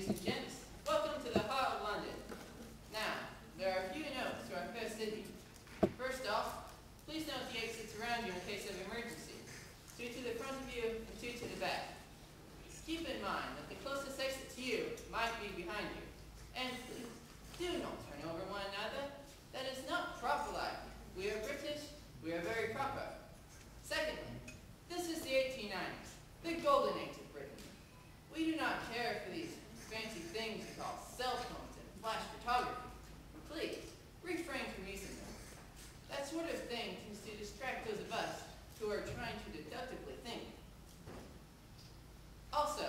ladies and gents. Welcome to the heart of London. Now, there are a few notes to our fair city. First off, please note the exits around you in case of emergency. 2 to the front of you and 2 to the back. Keep in mind that the closest exit to you might be behind you. And please, do not turn over one another. That is not proper life. We are British, we are very proper. Secondly, this is the 1890s, the golden age of Britain. We do not care for these fancy things we call cell phones and flash photography. Please, refrain from using them. That sort of thing tends to distract those of us who are trying to deductively think. Also,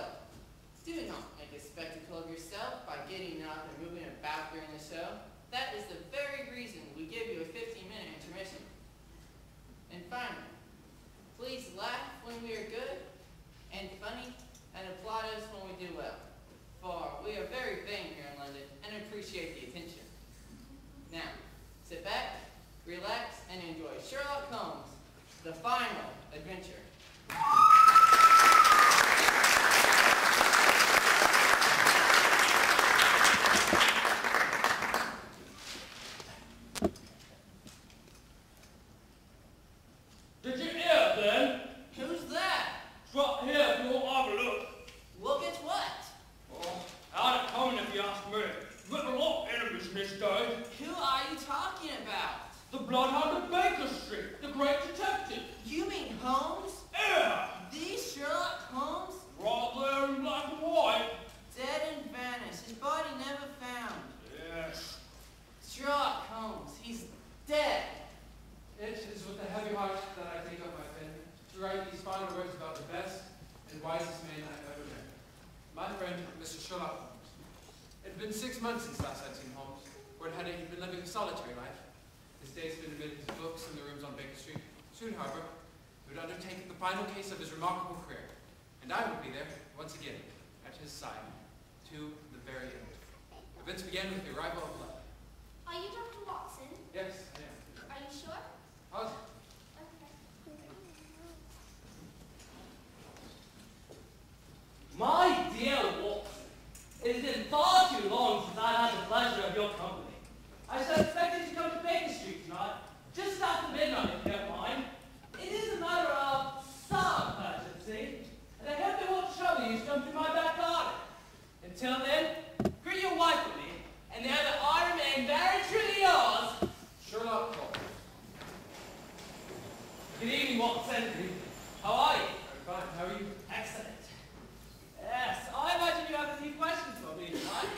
do not make a spectacle of yourself by getting up and moving about during the show. That is the very reason we give you a 15-minute intermission. And finally, please laugh when we are good and funny and applaud us when we do well. For we are very vain here in London and appreciate the attention. Now, sit back, relax, and enjoy Sherlock Holmes, the final adventure. Did you hear then? Who's that? Drop here if you won't have a look. Look at what? Oh, how'd it coming if you ask me? We've got a lot of enemies in this day. Who are you talking about? The Bloodhound of Baker Street, the great detective. You mean Holmes? Yeah! The Sherlock Holmes? Right there in black and white. Dead and vanished. His body never found. Yes. Sherlock Holmes. He's dead. It is with a heavy heart that I take up my pen to write these final words about the best and wisest man I've ever met. My friend, Mr. Sherlock Holmes. It had been 6 months since last I'd seen Holmes, word had it he'd been living a solitary life. His days spent amid his books in the rooms on Baker Street. Soon, however, he would undertake the final case of his remarkable career, and I would be there, once again, at his side, to the very end. Events began with the arrival of blood. Are you Dr. Watson? Yes, I am. Are you sure? How's it? Okay. My dear Watson, it has been far too long since I've had the pleasure of your company. I shall expect you to come to Baker Street tonight, just after midnight if you don't mind. It is a matter of some urgency, and I hope it won't trouble you to come through my back garden. Until then, greet your wife with me, and know that I remain very truly yours, Sherlock Holmes. Good evening, Watson. How are you? I'm fine. How are you? Excellent. Yes, I imagine you have a few questions for me tonight.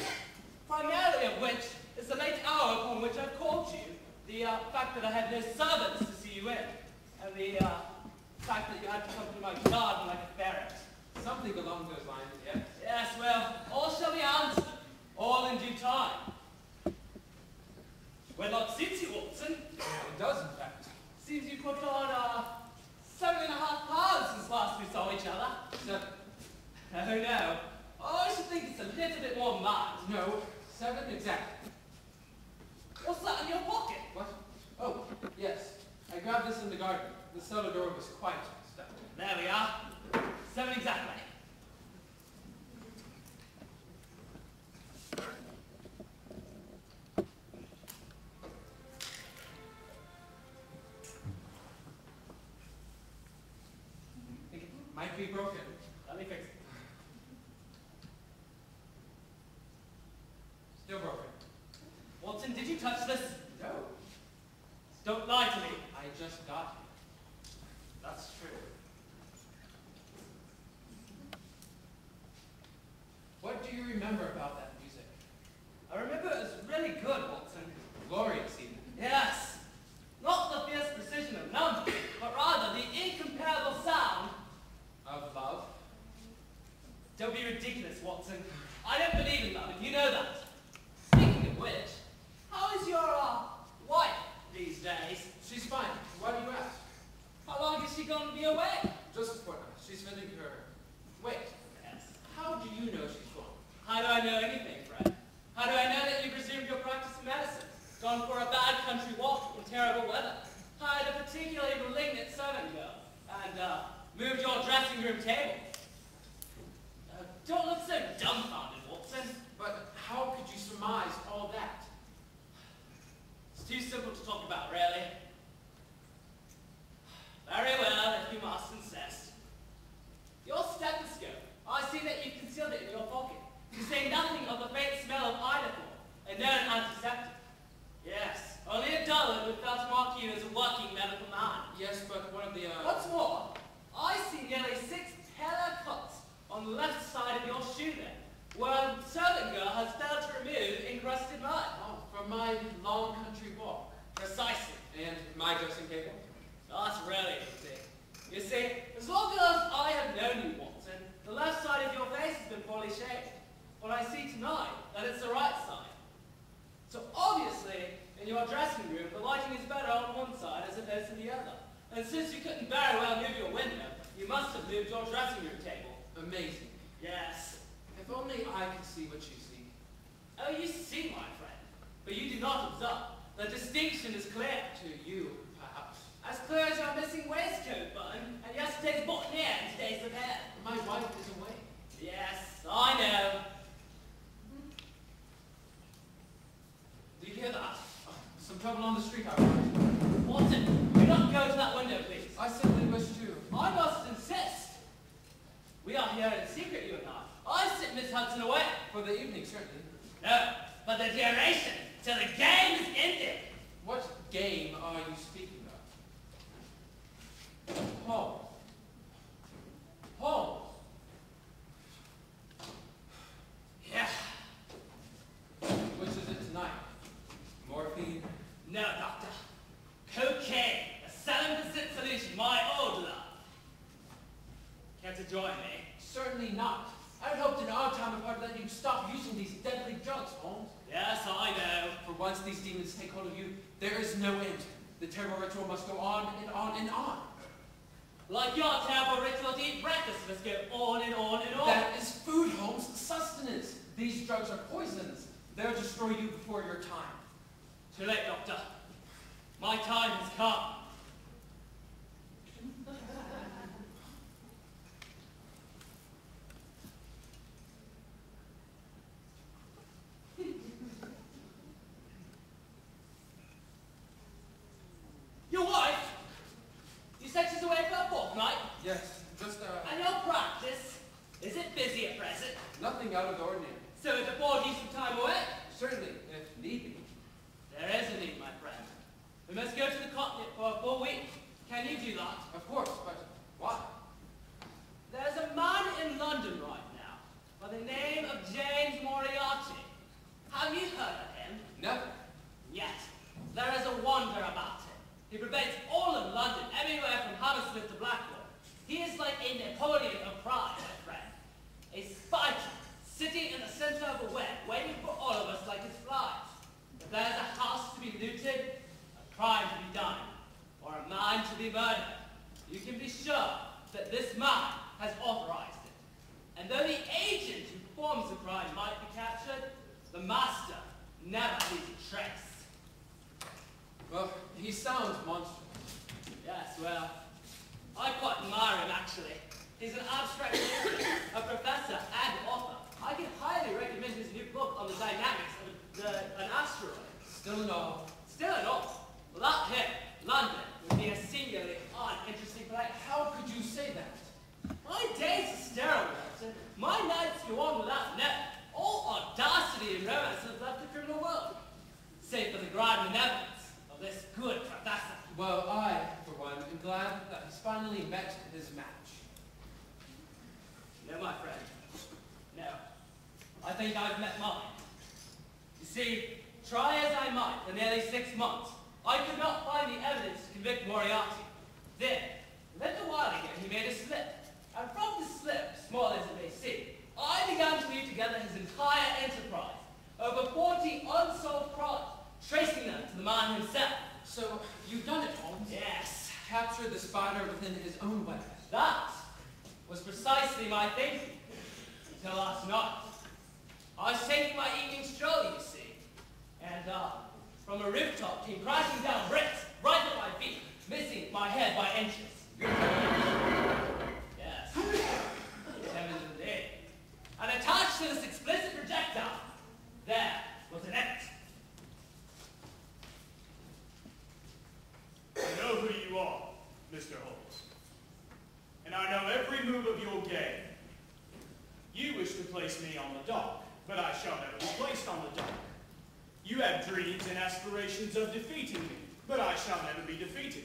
Primarily of which is the late hour upon which I've called you, the fact that I had no servants to see you in, and the fact that you had to come through my garden like a ferret. Something along those lines, yes. Yes, well, all shall be answered, all in due time. Wedlock suits you, Watson. It does, in fact. Seems you put on 7.5 pounds since last we saw each other. 7. Oh no. Oh, I should think it's a little bit more than that. No, 7 exactly. What's that in your pocket? What? Oh, yes. I grabbed this in the garden. The cellar door was quite stuck. There we are. 7 exactly. It might be broken. Let me fix it. Still broken. Watson, did you touch this? No. Don't lie to me. I just got here. That's true. What do you remember about that music? I remember it was really good, Watson. Glorious, even. Yes. Not the fierce precision of numbers, but rather the incomparable sound. Of love? Don't be ridiculous, Watson. I don't believe in love, and you know that. Speaking of which, how is your wife these days? She's fine. Why do you ask? How long is she going to be away? Just a fortnight. She's spending her... Wait. Yes. How do you know she's gone? How do I know anything, Fred? How do I know that you've resumed your practice of medicine? Gone for a bad country walk in terrible weather? Hired a particularly malignant servant girl? And, moved your dressing room table? Don't look so dumbfounded, Watson. known antiseptic. Yes, only a dullard would fail to mark you as a working medical man. Yes, but one of the, What's more, I see nearly 6 tailor cuts on the left side of your shoe there, where a servant girl has failed to remove encrusted mud. Oh, from my long country walk. Precisely. And my dressing table? That's really the thing. You see, as long as I have known you, Watson, the left side of your face has been poorly shaped. But I see tonight that it's the right side. So obviously, in your dressing room, the lighting is better on one side as opposed to the other. And since you couldn't very well move your window, you must have moved your dressing room table. Amazing. Yes. If only I could see what you see. Oh, you see, my friend, but you do not observe. The distinction is clear. To you, perhaps. As clear as your missing waistcoat button and yesterday's boutonniere and today's of hair. My wife is away. Yes, I know. Do you hear that? Some trouble on the street, I heard. Watson, do not go to that window, please. I simply wish to. I must insist. We are here in secret, you and I sent Miss Hudson away. For the evening, certainly. No, but the duration, till the game is ended. What game are you speaking of? Holmes. Holmes. Yeah. Which is it tonight? Morphine? No, Doctor. Cocaine, a 7% solution, my old love. Care to join me? Certainly not. I had hoped in our time apart that you'd stop using these deadly drugs, Holmes. Yes, I know. For once these demons take hold of you, there is no end. The terrible ritual must go on and on and on. Like your terrible ritual to eat breakfast must go on and on and on. That is food, Holmes, sustenance. These drugs are poisons. They'll destroy you before your time. Too late, Doctor. My time has come. Your wife? You said she's away for a fortnight? Yes, just, And your practice? Is it busy at present? nothing out of the ordinary. So it affords you some time away? Certainly, if need be. There is a need, my friend. We must go to the continent for a full week. Can you do that? Of course, but why? There's a man in London right now by the name of James Moriarty. Have you heard of him? Never. Yet, there is a wonder about him. He pervades all of London, everywhere from Hammersmith to Blackpool. He is like a Napoleon of pride, my friend. A spider sitting in the center of a web, waiting for all of us like his flies. If there is a house to be looted, a crime to be done, or a man to be murdered, you can be sure that this man has authorized it. And though the agent who performs the crime might be captured, the master never leaves a trace. Well, he sounds monstrous. Yes, well, I quite admire him, actually. He's an abstract theorist, a professor and author. I can highly recommend his new book on the dynamics of an asteroid. Still in all. Still in all, without him, London would be a singularly uninteresting place. How could you say that? My days are sterile, Watson. My nights go on without net. All audacity and romance has left the criminal world, save for the grand benevolence of this good professor. Well, I, for one, am glad that he's finally met his match. No, my friend. No. I think I've met mine. You see, try as I might for nearly 6 months, I could not find the evidence to convict Moriarty. Then, a little while ago, he made a slip. And from the slip, small as it may seem, I began to weave together his entire enterprise. Over 40 unsolved crimes, tracing them to the man himself. So, you've done it, Holmes. Yes. Captured the spider within his own web. That was precisely my thinking. Until last night. I was taking my evening stroll, you see. And, from a rooftop came crashing down bricks right at my feet, missing my head by inches. Yes. Heavens indeed. And attached to this explicit projectile, there was an X. I know who you are, Mr. Holmes. And I know every move of your game. You wish to place me on the dock, but I shall never be placed on the dock. You have dreams and aspirations of defeating me, but I shall never be defeated.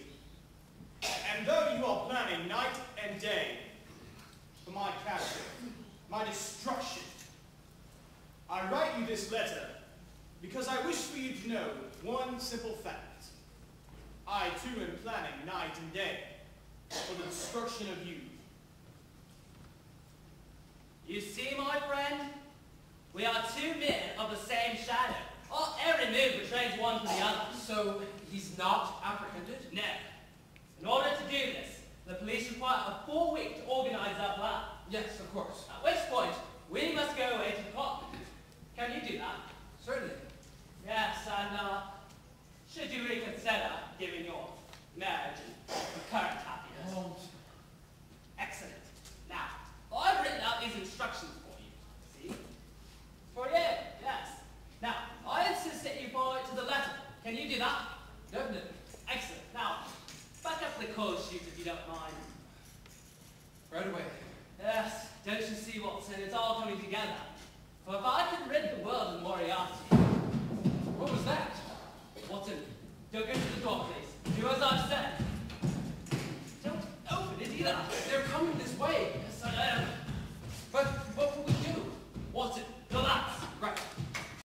And though you are planning night and day for my capture, my destruction, I write you this letter because I wish for you to know one simple fact. I too am planning night and day for the destruction of you. You see, my friend, we are two men of the same shadow. Our every move betrays one to the other. So he's not apprehended? No. In order to do this, the police require a full week to organize our plan. Yes, of course. At which point, we must go away to the Colonnade. Can you do that? Certainly. Yes, and should you reconsider giving your marriage and current happiness? Holmes. Excellent. Now, I've written out these instructions for you. See? For you, yes. Now, I insist that you follow it to the letter. Can you do that? Definitely. Excellent. Now, back up the call sheet if you don't mind. Right away. Yes, don't you see, Watson? It's all coming together. For if I can rid the world of Moriarty... What was that? Watson, don't go to the door, please. Do as I've said.